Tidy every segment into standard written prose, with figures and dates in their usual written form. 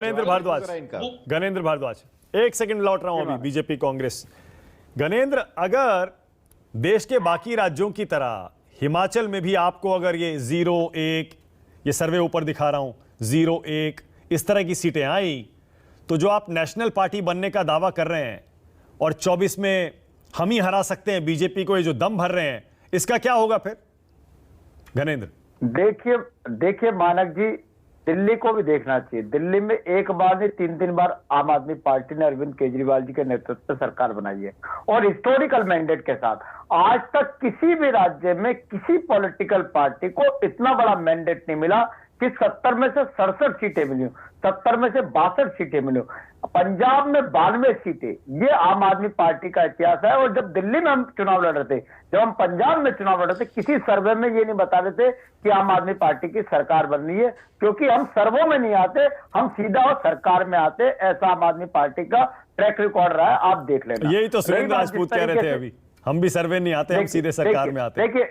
गणेंद्र भारद्वाज, गणेंद्र भारद्वाज, एक सेकंड लौट रहा हूं अभी बीजेपी कांग्रेस। गणेंद्र, अगर देश के बाकी राज्यों की तरह हिमाचल में भी आपको अगर ये 0-1, ये सर्वे ऊपर दिखा रहा हूं, 0-1 इस तरह की सीटें आई, तो जो आप नेशनल पार्टी बनने का दावा कर रहे हैं और 24 में हम ही हरा सकते हैं बीजेपी को, ये जो दम भर रहे हैं, इसका क्या होगा फिर गणेंद्र? देखिए मानक जी, दिल्ली को भी देखना चाहिए। दिल्ली में एक बार नहीं 3 बार आम आदमी पार्टी ने अरविंद केजरीवाल जी के नेतृत्व में सरकार बनाई है और हिस्टोरिकल मैंडेट के साथ। आज तक किसी भी राज्य में किसी पॉलिटिकल पार्टी को इतना बड़ा मैंडेट नहीं मिला कि 70 में से 67 सीटें मिली, 70 में से 62 सीटें मिली, पंजाब में 92 सीटें। ये आम आदमी पार्टी का इतिहास है। और जब दिल्ली में हम चुनाव लड़ रहे थे, जब हम पंजाब में चुनाव लड़ रहे थे, किसी सर्वे में ये नहीं बता रहे थे कि आम आदमी पार्टी की सरकार बन रही है, क्योंकि हम सर्वों में नहीं आते, हम सीधा और सरकार में आते। ऐसा आम आदमी पार्टी का ट्रैक रिकॉर्ड रहा है, आप देख लेना। यही तो सुरेंद्र राजपूत कह रहे थे अभी, हम भी सर्वे नहीं आते, हम सीधे सरकार में आते। देखिए,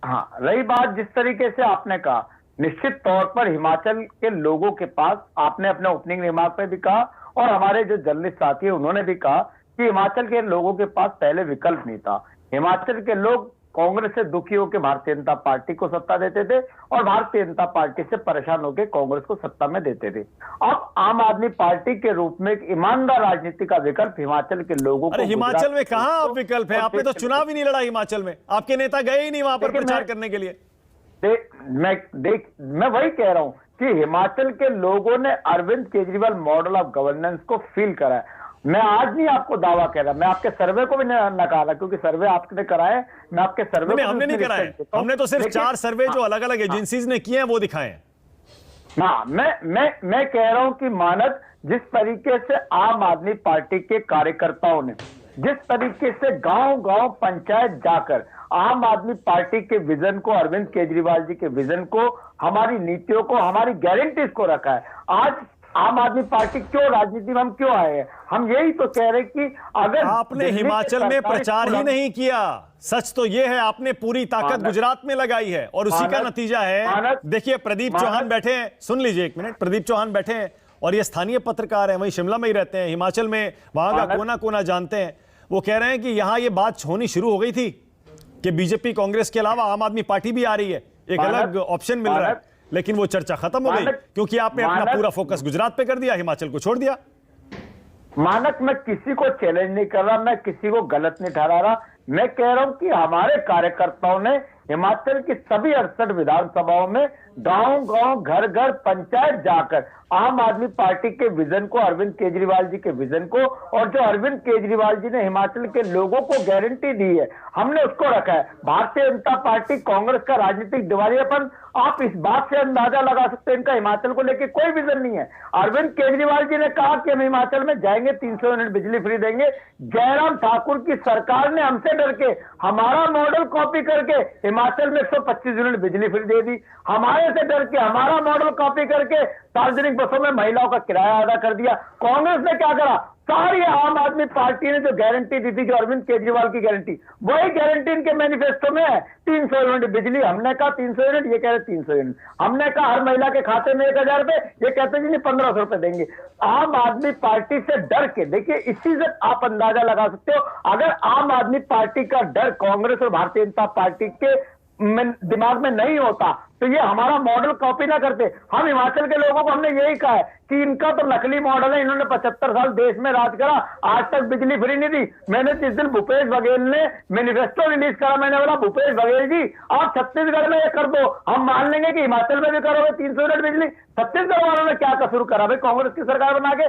हाँ, रही बात जिस तरीके से आपने कहा, निश्चित तौर पर हिमाचल के लोगों के पास, आपने अपने ओपनिंग रिमार्क पे भी कहा और हमारे जो जर्नलिस्ट साथी है उन्होंने भी कहा कि हिमाचल के लोगों के पास पहले विकल्प नहीं था। हिमाचल के लोग कांग्रेस से दुखी होकर भारतीय जनता पार्टी को सत्ता देते थे और भारतीय जनता पार्टी से परेशान होकर कांग्रेस को सत्ता में देते थे। अब आम आदमी पार्टी के रूप में एक ईमानदार राजनीति का विकल्प हिमाचल के लोगों को। हिमाचल में कहां आप विकल्प है? आपने तो चुनाव ही नहीं लड़ा हिमाचल में, आपके नेता गए ही नहीं वहां पर प्रचार करने के लिए। मैं वही कह रहा हूं कि हिमाचल के लोगों ने Arvind Kejriwal model of governance को फील करा है। मैं आज नहीं आपको दावा कह रहा, मैं आपके सर्वे को भी नकारा, क्योंकि सर्वे आपने कराए, मैं आपके सर्वे को हमने नहीं कराए, हमने तो सिर्फ 4 सर्वे जो अलग अलग एजेंसीज ने किए हैं वो दिखाए हैं। हाँ, मैं कह रहा हूं कि मानक, जिस तरीके से आम आदमी पार्टी के कार्यकर्ताओं ने जिस तरीके से गांव-गांव पंचायत जाकर आम आदमी पार्टी के विजन को, अरविंद केजरीवाल जी के विजन को, हमारी नीतियों को, हमारी गारंटीज को रखा है। आज आम आदमी पार्टी क्यों राजनीति में हम क्यों आए हैं? हम यही तो कह रहे कि अगर आपने हिमाचल में प्रचार ही नहीं किया, सच तो यह है, आपने पूरी ताकत गुजरात में लगाई है और उसी का नतीजा है। देखिए, प्रदीप चौहान बैठे हैं, सुन लीजिए एक मिनट, प्रदीप चौहान बैठे हैं और ये स्थानीय पत्रकार हैं, वहीं शिमला में ही रहते हैं, हिमाचल में वहां का कोना कोना जानते हैं। वो कह रहे हैं कि यहां ये बात होनी शुरू हो गई थी कि बीजेपी कांग्रेस के अलावा आम आदमी पार्टी भी आ रही है, एक अलग ऑप्शन मिल रहा है, लेकिन वो चर्चा खत्म हो गई क्योंकि आपने अपना पूरा फोकस गुजरात पे कर दिया, हिमाचल को छोड़ दिया। मानक, मैं किसी को चैलेंज नहीं कर रहा, मैं किसी को गलत नहीं ठहरा रहा। मैं कह रहा हूं कि हमारे कार्यकर्ताओं ने हिमाचल की सभी 68 विधानसभाओं में गांव-गांव, घर-घर, पंचायत जाकर आम आदमी पार्टी के विजन को, अरविंद केजरीवाल जी के विजन को, और जो अरविंद केजरीवाल जी ने हिमाचल के लोगों को गारंटी दी है, हमने उसको रखा है। भारतीय जनता पार्टी, कांग्रेस का राजनीतिक दिवालियापन आप इस बात से अंदाजा लगा सकते हैं, इनका हिमाचल को लेकर कोई विजन नहीं है। अरविंद केजरीवाल जी ने कहा कि हम हिमाचल में जाएंगे, 300 यूनिट बिजली फ्री देंगे। जयराम ठाकुर की सरकार ने हमसे डर के हमारा मॉडल कॉपी करके हिमाचल में 125 यूनिट बिजली फ्री दे दी। हमारे से डर के हमारा मॉडल कॉपी करके सार्वजनिक बसों में महिलाओं का किराया अदा कर दिया। कांग्रेस ने क्या करा? सारी आम आदमी पार्टी ने जो गारंटी दी थी, जो अरविंद केजरीवाल की गारंटी, वही गारंटी इनके मैनिफेस्टो में है। 300 यूनिट बिजली, हमने कहा 300 यूनिट, ये कह रहे 300 यूनिट। हमने कहा हर महिला के खाते में 1000 रुपए, ये कहते जी नहीं 1500 रुपए देंगे। आम आदमी पार्टी से डर के, देखिए इसी से आप अंदाजा लगा सकते हो, अगर आम आदमी पार्टी का डर कांग्रेस और भारतीय जनता पार्टी के दिमाग में नहीं होता तो ये हमारा मॉडल कॉपी ना करते। हम हिमाचल के लोगों को हमने यही कहा है कि इनका तो नकली मॉडल है, इन्होंने 75 साल देश में राज करा, आज तक बिजली फ्री नहीं दी। मैंने जिस दिन भूपेश बघेल ने मैनिफेस्टो रिलीज करा, मैंने बोला भूपेश बघेल जी आप छत्तीसगढ़ में ये कर दो, हम मान लेंगे कि हिमाचल में भी करोगे 300 यूनिट बिजली। छत्तीसगढ़ वालों ने क्या कसूर करा भाई कांग्रेस की सरकार बना के?